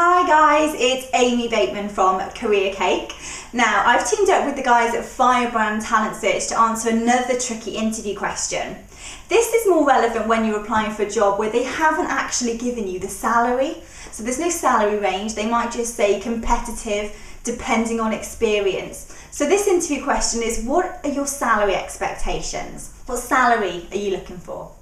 Hi guys, it's Amy Bateman from Career Cake. Now, I've teamed up with the guys at Firebrand Talent Search to answer another tricky interview question. This is more relevant when you're applying for a job where they haven't actually given you the salary. So there's no salary range, they might just say competitive depending on experience. So this interview question is, what are your salary expectations? What salary are you looking for?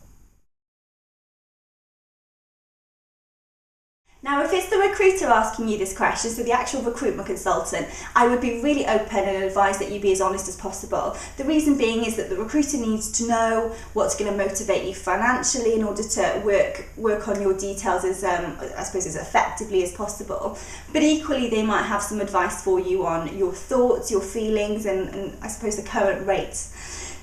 Now, if it's the recruiter asking you this question, so the actual recruitment consultant, I would be really open and advise that you be as honest as possible. The reason being is that the recruiter needs to know what's going to motivate you financially in order to work on your details as, I suppose, as effectively as possible. But equally, they might have some advice for you on your thoughts, your feelings, and I suppose the current rates.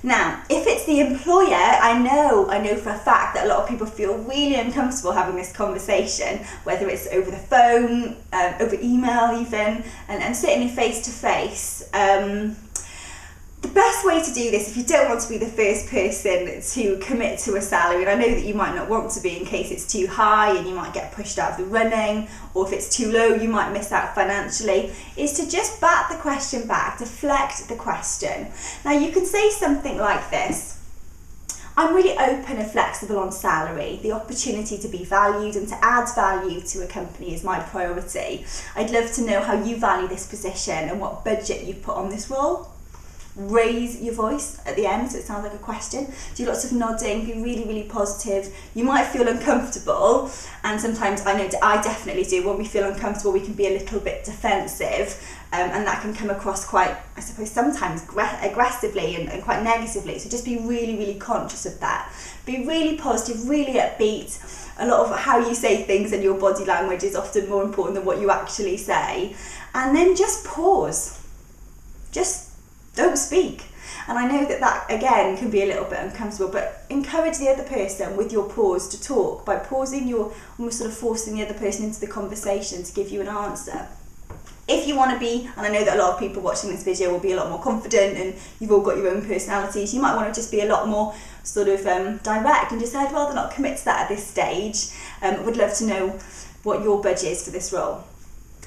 Now, if it's the employer, I know for a fact that a lot of people feel really uncomfortable having this conversation, whether it's over the phone, over email even, and certainly face to face. The best way to do this, if you don't want to be the first person to commit to a salary, and I know that you might not want to be in case it's too high and you might get pushed out of the running, or if it's too low you might miss out financially, is to just bat the question back, deflect the question. Now you can say something like this: I'm really open and flexible on salary. The opportunity to be valued and to add value to a company is my priority. I'd love to know how you value this position and what budget you've put on this role. Raise your voice at the end so it sounds like a question. Do lots of nodding, be really, really positive. You might feel uncomfortable, and sometimes I definitely do. When we feel uncomfortable, we can be a little bit defensive, and that can come across quite, I suppose, sometimes aggressively and quite negatively. So just be really, really conscious of that. Be really positive, really upbeat. A lot of how you say things and your body language is often more important than what you actually say. And then just pause. Just don't speak. And I know that again can be a little bit uncomfortable, but encourage the other person with your pause to talk. By pausing, you're almost sort of forcing the other person into the conversation to give you an answer. If you want to be, and I know that a lot of people watching this video will be a lot more confident and you've all got your own personalities, you might want to just be a lot more sort of direct and just say, I'd rather not commit to that at this stage. Would love to know what your budget is for this role.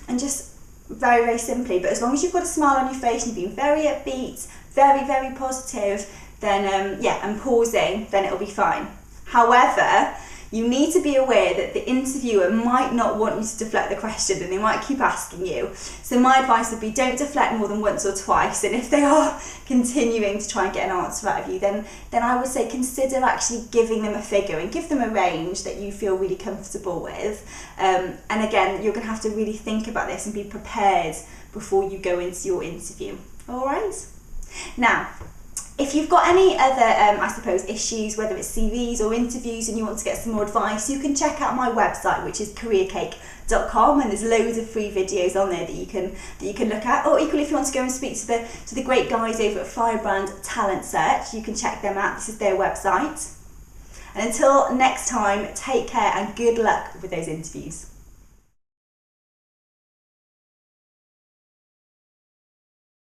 And just very, very simply, but as long as you've got a smile on your face and you've been very upbeat, very, very positive, then and pausing, then it'll be fine. However, you need to be aware that the interviewer might not want you to deflect the question and they might keep asking you. So my advice would be, don't deflect more than once or twice, and if they are continuing to try and get an answer out of you, then I would say consider actually giving them a figure and give them a range that you feel really comfortable with. And again, you're going to have to really think about this and be prepared before you go into your interview. All right? Now, if you've got any other, I suppose, issues, whether it's CVs or interviews, and you want to get some more advice, you can check out my website, which is careercake.com, and there's loads of free videos on there that you can look at. Or equally, if you want to go and speak to the great guys over at Firebrand Talent Search, you can check them out. This is their website. And until next time, take care and good luck with those interviews.